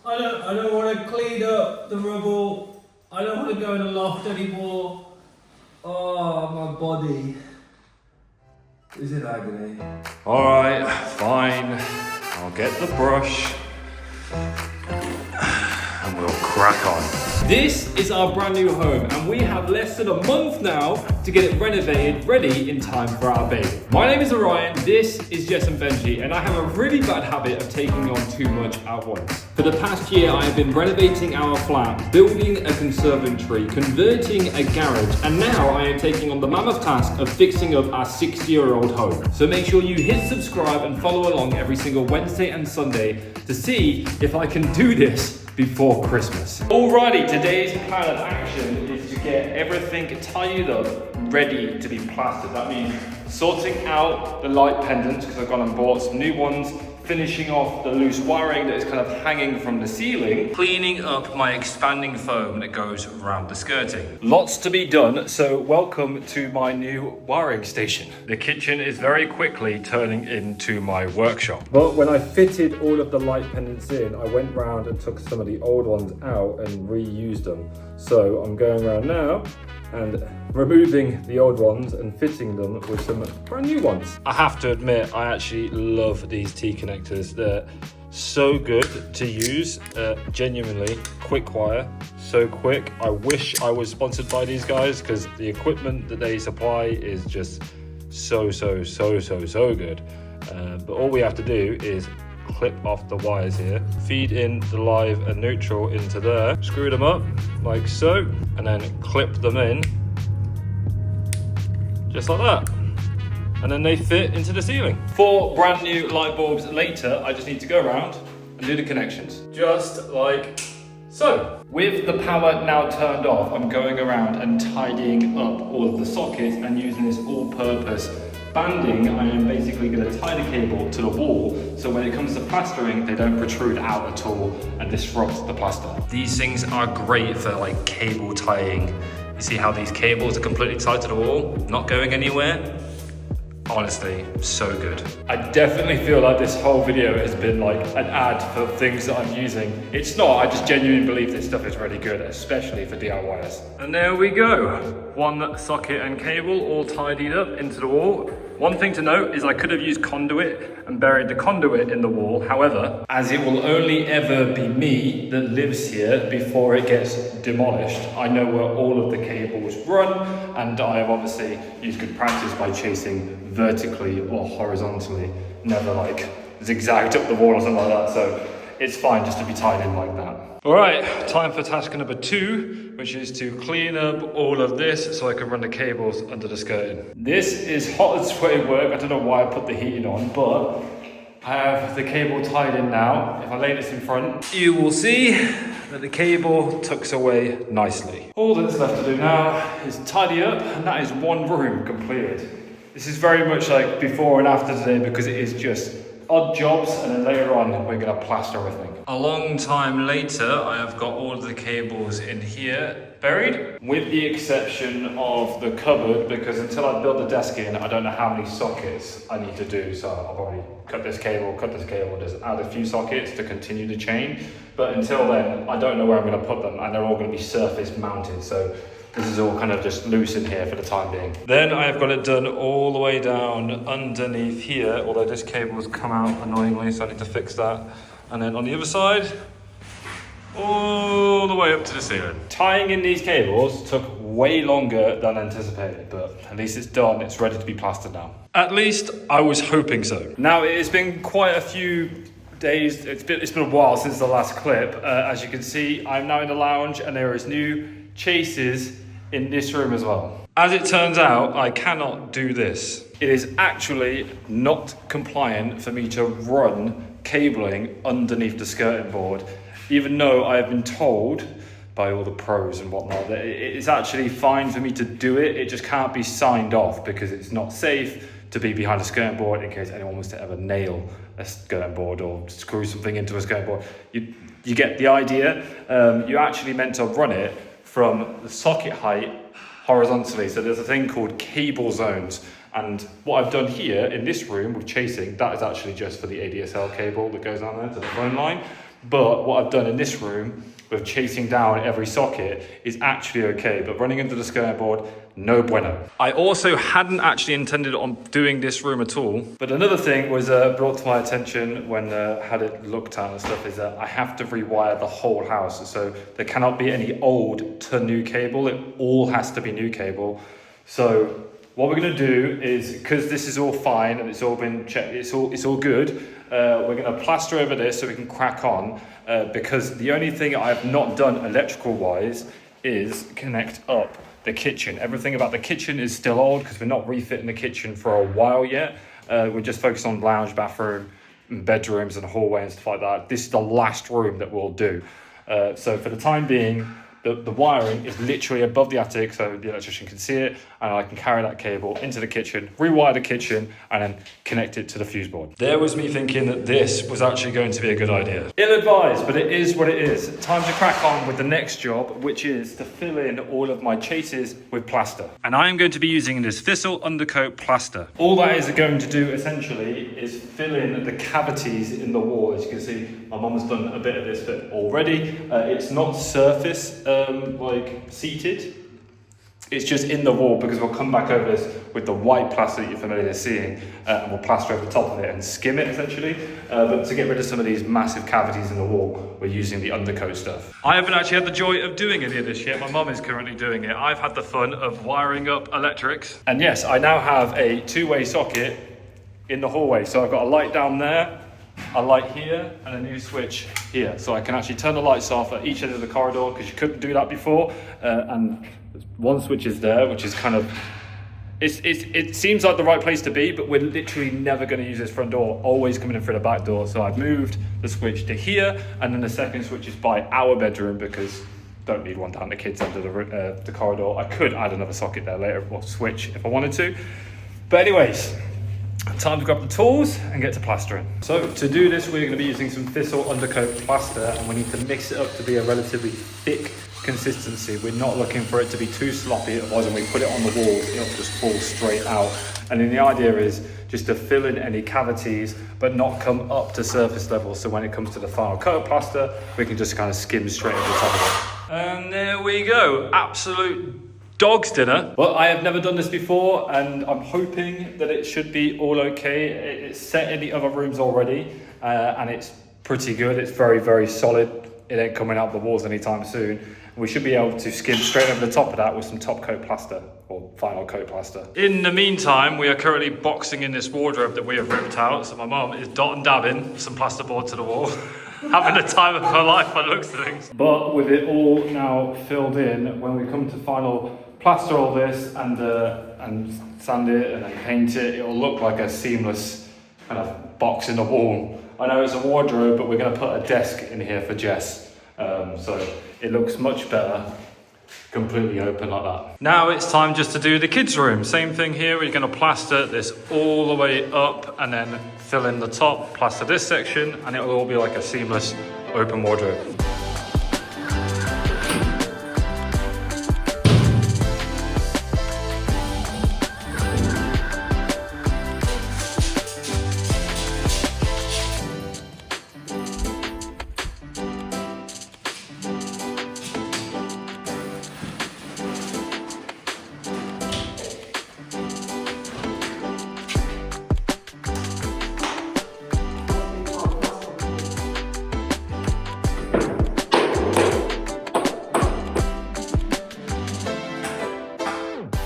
I don't want to clean up the rubble. I don't want to go in the loft anymore. Oh, my body is in agony. All right, fine. I'll get the brush and we'll crack on. This is our brand new home and we have less than a month now to get it renovated, ready in time for our baby. My name is Orion, this is Jess and Benji, and I have a really bad habit of taking on too much at once. For the past year, I have been renovating our flat, building a conservatory, converting a garage, and now I am taking on the mammoth task of fixing up our 60-year-old home. So make sure you hit subscribe and follow along every single Wednesday and Sunday to see if I can do this before Christmas. Alrighty, today's plan of action is to get everything tidied up, ready to be plastered. That means sorting out the light pendants, because I've gone and bought some new ones, finishing off the loose wiring that is kind of hanging from the ceiling, cleaning up my expanding foam that goes around the skirting. Lots to be done, so welcome to my new wiring station. The kitchen is very quickly turning into my workshop. But when I fitted all of the light pendants in, I went round and took some of the old ones out and reused them. So I'm going around now and removing the old ones and fitting them with some brand new ones. I have to admit, I actually love these T-connectors. They're so good to use, genuinely. Quick wire, so quick. I wish I was sponsored by these guys because the equipment that they supply is just so good. But all we have to do is clip off the wires here, feed in the live and neutral into there, screw them up like so, and then clip them in just like that, and then they fit into the ceiling. 4 brand new light bulbs later, I just need to go around and do the connections just like so. With the power now turned off, I'm going around and tidying up all of the sockets and using this all-purpose banding. I am basically going to tie the cable to the wall so when it comes to plastering they don't protrude out at all and disrupt the plaster. These things are great for like cable tying. You see how these cables are completely tied to the wall, not going anywhere? Honestly, so good. I definitely feel like this whole video has been like an ad for things that I'm using. It's not, I just genuinely believe this stuff is really good, especially for DIYers. And there we go. 1 socket and cable all tidied up into the wall. One thing to note is I could have used conduit and buried the conduit in the wall. However, as it will only ever be me that lives here before it gets demolished, I know where all of the cables run, and I have obviously used good practice by chasing vertically or horizontally, never like zigzagged up the wall or something like that. So it's fine just to be tied in like that. All right, time for task number 2, which is to clean up all of this so I can run the cables under the skirting. This is hot and sweaty work. I don't know why I put the heating on, but I have the cable tied in now. If I lay this in front, you will see that the cable tucks away nicely. All that's left to do now is tidy up, and that is 1 room completed. This is very much like before and after today because it is just odd jobs, and then later on we're going to plaster everything. A long time later, I have got all of the cables in here buried, with the exception of the cupboard, because until I build the desk in, I don't know how many sockets I need to do. So I'll probably cut this cable, just add a few sockets to continue the chain. But until then, I don't know where I'm going to put them, and they're all going to be surface mounted. So this is all kind of just loose in here for the time being. Then I have got it done all the way down underneath here, although this cable has come out annoyingly, so I need to fix that. And then on the other side, all the way up to the ceiling. Tying in these cables took way longer than anticipated, but at least it's done. It's ready to be plastered now. At least I was hoping so. Now it has been quite a few days. It's been a while since the last clip. As you can see, I'm now in the lounge and there is new chases in this room as well. As it turns out, I cannot do this. It is actually not compliant for me to run cabling underneath the skirting board, even though I have been told by all the pros and whatnot that it is actually fine for me to do it. It just can't be signed off because it's not safe to be behind a skirting board in case anyone was to ever nail a skirting board or screw something into a skirting board. You get the idea. You're actually meant to run it from the socket height horizontally. So there's a thing called cable zones. And what I've done here in this room with chasing, that is actually just for the ADSL cable that goes on there to the phone line. But what I've done in this room with chasing down every socket is actually okay, but running into the skirting board, no bueno. I also hadn't actually intended on doing this room at all, but another thing was brought to my attention when had it looked at and stuff is that I have to rewire the whole house, so there cannot be any old to new cable, it all has to be new cable. So what we're going to do is, because this is all fine and it's all been checked, it's all good, we're going to plaster over this so we can crack on, because the only thing I've not done electrical wise is connect up the kitchen. Everything about the kitchen is still old because we're not refitting the kitchen for a while yet. We're just focused on lounge, bathroom, and bedrooms and hallway and stuff like that. This is the last room that we'll do. So for the time being, the wiring is literally above the attic so the electrician can see it, and I can carry that cable into the kitchen, rewire the kitchen, and then connect it to the fuse board. There was me thinking that this was actually going to be a good idea. Ill-advised, but it is what it is. Time to crack on with the next job, which is to fill in all of my chases with plaster. And I am going to be using this Thistle undercoat plaster. All that is going to do essentially is fill in the cavities in the wall. As you can see, my mum has done a bit of this bit already. It's not surface like seated, it's just in the wall, because we'll come back over this with the white plaster that you're familiar with seeing, and we'll plaster over the top of it and skim it essentially. But to get rid of some of these massive cavities in the wall, we're using the undercoat stuff. I haven't actually had the joy of doing any of this yet. My mum is currently doing it. I've had the fun of wiring up electrics. And yes, I now have a two-way socket in the hallway. So I've got a light down there, a light here, and a new switch here. So I can actually turn the lights off at each end of the corridor, because you couldn't do that before. And one switch is there, which is kind of, it seems like the right place to be, but we're literally never going to use this front door, always coming in through the back door. So I've moved the switch to here, and then the second switch is by our bedroom, because don't need one down the kids' end of the corridor. I could add another socket there later, or switch if I wanted to. But anyways, time to grab the tools and get to plastering. So to do this, we're going to be using some Thistle undercoat plaster, and we need to mix it up to be a relatively thick consistency. We're not looking for it to be too sloppy, otherwise when we put it on the walls, it'll just fall straight out. And then the idea is just to fill in any cavities, but not come up to surface level. So when it comes to the final coat of plaster, we can just kind of skim straight over the top of it. And there we go, absolute dog's dinner. But I have never done this before, and I'm hoping that it should be all okay. It's set in the other rooms already, and it's pretty good. It's very, very solid. It ain't coming out the walls anytime soon. We should be able to skim straight over the top of that with some top coat plaster, or final coat plaster. In the meantime, we are currently boxing in this wardrobe that we have ripped out. So my mum is dot and dabbing some plasterboard to the wall. Having the time of her life by the looks of things. But with it all now filled in, when we come to final plaster all this and sand it and then paint it, it'll look like a seamless kind of box in the wall. I know it's a wardrobe, but we're going to put a desk in here for Jess, so it looks much better completely open like that. Now it's time just to do the kids' room. Same thing here, we're going to plaster this all the way up and then fill in the top, plaster this section, and it'll all be like a seamless open wardrobe.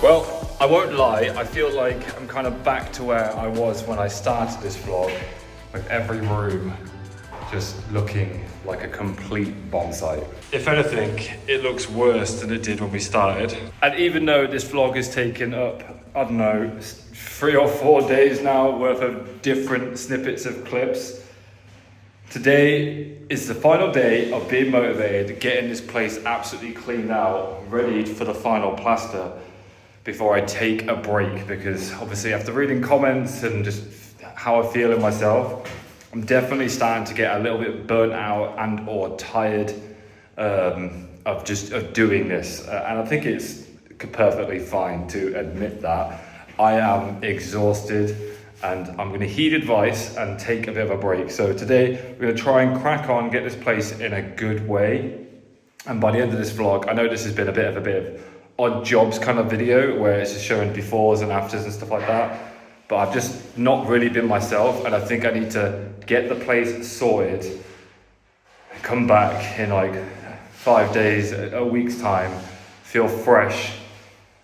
Well, I won't lie, I feel like I'm kind of back to where I was when I started this vlog, with every room just looking like a complete bomb site. If anything, it looks worse than it did when we started. And even though this vlog has taken up, I don't know, 3 or 4 days now worth of different snippets of clips, today is the final day of being motivated, getting this place absolutely cleaned out, ready for the final plaster, before I take a break, because obviously after reading comments and just how I feel in myself, I'm definitely starting to get a little bit burnt out and or tired of doing this. And I think it's perfectly fine to admit that. I am exhausted. and I'm going to heed advice and take a bit of a break. So today we're going to try and crack on, get this place in a good way. And by the end of this vlog, I know this has been a bit of odd jobs kind of video where it's just showing befores and afters and stuff like that. But I've just not really been myself, and I think I need to get the place sorted and come back in like 5 days, a week's time, feel fresh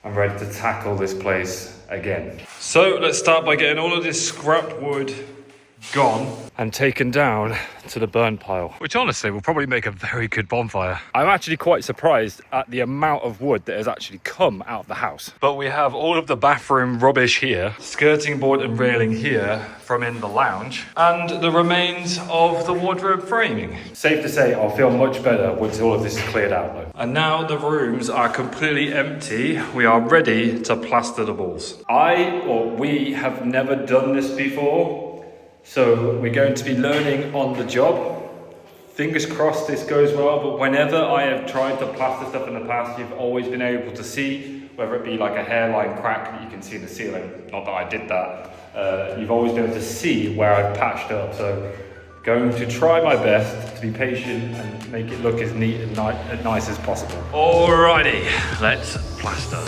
and ready to tackle this place again. So let's start by getting all of this scrap wood gone and taken down to the burn pile, which honestly will probably make a very good bonfire. I'm actually quite surprised at the amount of wood that has actually come out of the house. But we have all of the bathroom rubbish here, skirting board and railing here from in the lounge, and the remains of the wardrobe framing. Safe to say I'll feel much better once all of this is cleared out though. And now the rooms are completely empty. We are ready to plaster the walls. We have never done this before. So we're going to be learning on the job. Fingers crossed this goes well, but whenever I have tried to plaster stuff in the past, you've always been able to see, whether it be like a hairline crack that you can see in the ceiling, not that I did that, you've always been able to see where I've patched up. So going to try my best to be patient and make it look as neat and nice as possible. Alrighty, let's plaster.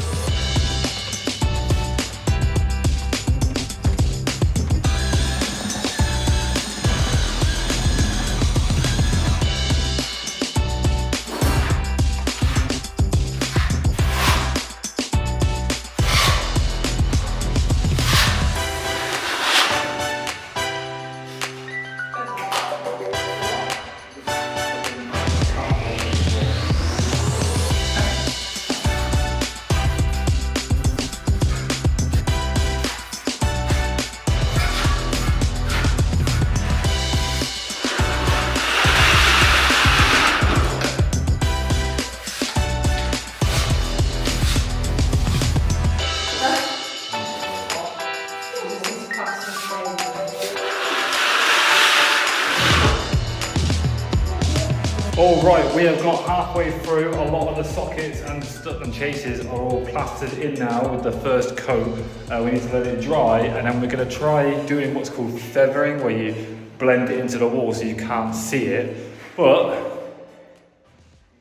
All right, we have got halfway through. A lot of the sockets and chases are all plastered in now with the first coat. We need to let it dry, and then we're going to try doing what's called feathering, where you blend it into the wall so you can't see it. But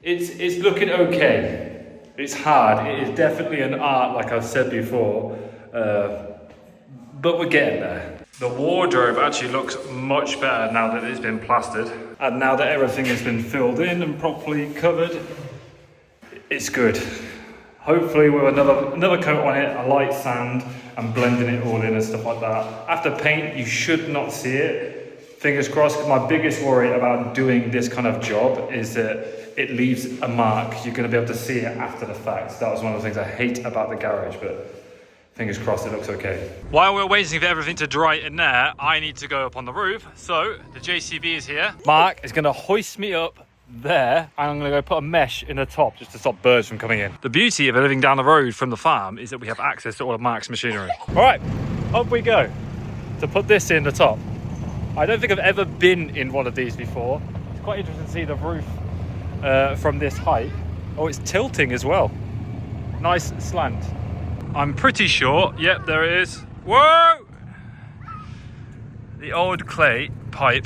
it's looking okay. It's hard. It is definitely an art, like I've said before, but we're getting there. The wardrobe actually looks much better now that it's been plastered. And now that everything has been filled in and properly covered, it's good. Hopefully with another coat on it, a light sand, and blending it all in and stuff like that. After paint, you should not see it. Fingers crossed, 'cause my biggest worry about doing this kind of job is that it leaves a mark. You're gonna be able to see it after the fact. That was one of the things I hate about the garage, but fingers crossed it looks okay. While we're waiting for everything to dry in there, I need to go up on the roof. So the JCB is here. Mark is gonna hoist me up there, and I'm gonna go put a mesh in the top just to stop birds from coming in. The beauty of living down the road from the farm is that we have access to all of Mark's machinery. All right, up we go to put this in the top. I don't think I've ever been in one of these before. It's quite interesting to see the roof from this height. Oh, it's tilting as well. Nice slant. I'm pretty sure, yep, there it is. Whoa! The old clay pipe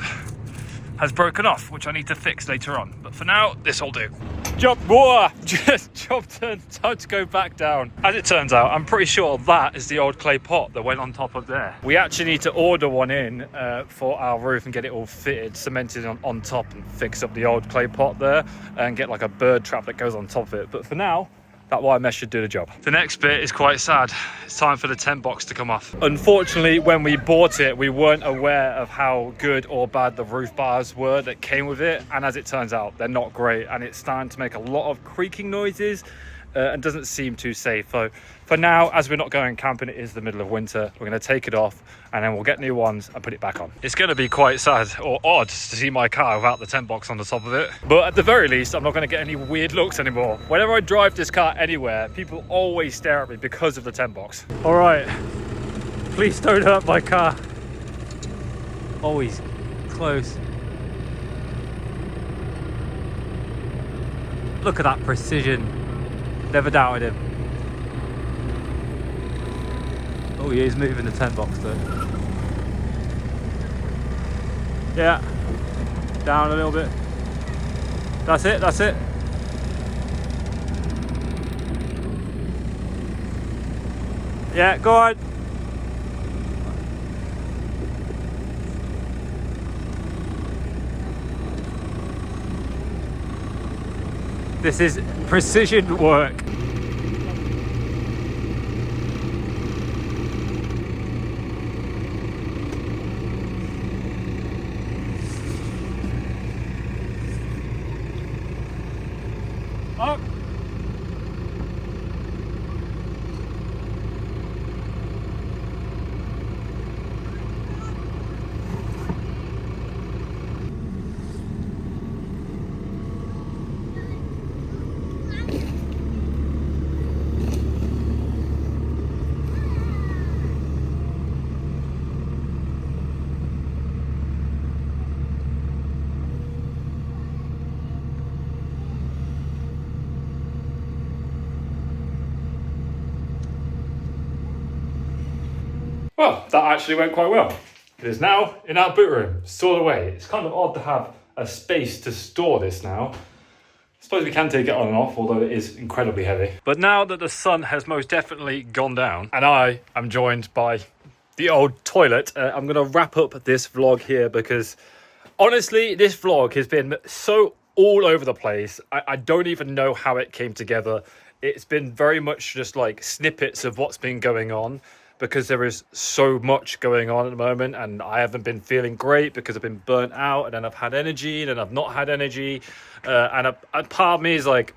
has broken off, which I need to fix later on. But for now, this will do. Jump, whoa! Just job done, time to go back down. As it turns out, I'm pretty sure that is the old clay pot that went on top of there. We actually need to order one in for our roof and get it all fitted, cemented on top, and fix up the old clay pot there and get like a bird trap that goes on top of it. But for now, that wire mesh should do the job. The next bit is quite sad. It's time for the tent box to come off. Unfortunately, when we bought it, we weren't aware of how good or bad the roof bars were that came with it. And as it turns out, they're not great. And it's starting to make a lot of creaking noises and doesn't seem too safe. So for now, as we're not going camping, it is the middle of winter, we're going to take it off and then we'll get new ones and put it back on. It's going to be quite sad or odd to see my car without the tent box on the top of it. But at the very least, I'm not going to get any weird looks anymore. Whenever I drive this car anywhere, people always stare at me because of the tent box. All right, please don't hurt my car. Always close. Look at that precision. Never doubted him. Oh, he is moving the tent box though. Yeah. Down a little bit. That's it, that's it. Yeah, go on. This is precision work. Up. Well, that actually went quite well. It is now in our boot room, stored away. It's kind of odd to have a space to store this now. I suppose we can take it on and off, although it is incredibly heavy. But now that the sun has most definitely gone down, and I am joined by the old toilet, I'm going to wrap up this vlog here because honestly, this vlog has been so all over the place. I don't even know how it came together. It's been very much just like snippets of what's been going on, because there is so much going on at the moment, and I haven't been feeling great because I've been burnt out, and then I've had energy, and then I've not had energy, and part of me is like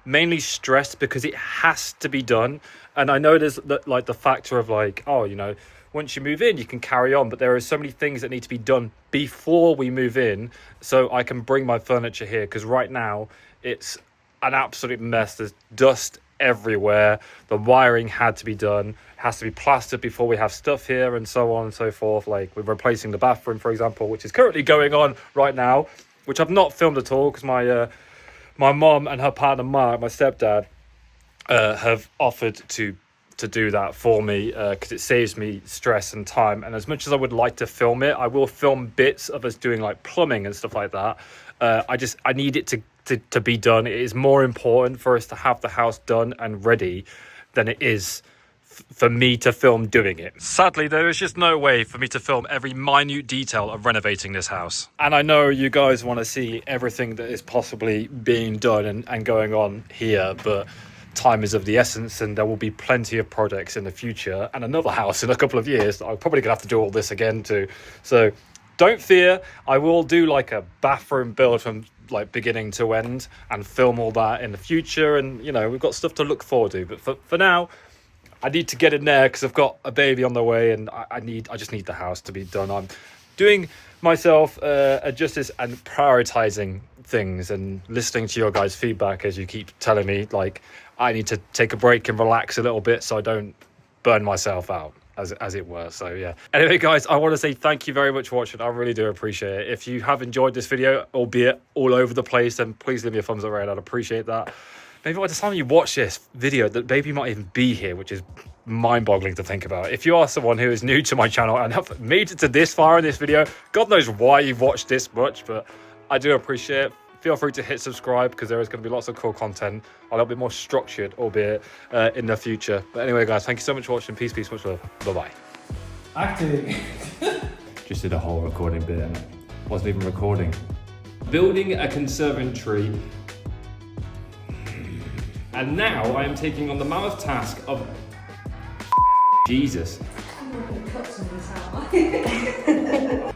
mainly stressed because it has to be done. And I know there's like the factor of like, oh, you know, once you move in you can carry on, but there are so many things that need to be done before we move in so I can bring my furniture here, because right now it's an absolute mess. There's dust everywhere. The wiring had to be done, has to be plastered before we have stuff here, and so on and so forth. Like we're replacing the bathroom, for example, which is currently going on right now, which I've not filmed at all because my mom and her partner Mark, my stepdad, have offered to do that for me because it saves me stress and time. And as much as I would like to film it, I will film bits of us doing like plumbing and stuff like that. I need it to be done. It is more important for us to have the house done and ready than it is for me to film doing it. Sadly, there is just no way for me to film every minute detail of renovating this house. And I know you guys want to see everything that is possibly being done and going on here, but time is of the essence, and there will be plenty of projects in the future and another house in a couple of years that I'm probably gonna have to do all this again too. So don't fear, I will do like a bathroom build from like beginning to end and film all that in the future, and you know, we've got stuff to look forward to. But for now, I need to get in there because I've got a baby on the way, and I just need the house to be done. I'm doing myself a justice and prioritizing things and listening to your guys' feedback as you keep telling me like I need to take a break and relax a little bit so I don't burn myself out, as it were. So yeah, anyway guys, I want to say thank you very much for watching. I really do appreciate it. If you have enjoyed this video, albeit all over the place, then please leave me a thumbs up right. I'd appreciate that. Maybe by the time you watch this video, the baby might even be here, which is mind-boggling to think about. If you are someone who is new to my channel and have made it to this far in this video, God knows why you've watched this much, but I do appreciate it. Feel free to hit subscribe because there is going to be lots of cool content, a little bit more structured, albeit in the future. But anyway, guys, thank you so much for watching. Peace, much love. Bye-bye. Acting. Just did a whole recording bit and wasn't even recording. Building a conservatory. And now I am taking on the mammoth task of Jesus. I'm not going to cut some of this out.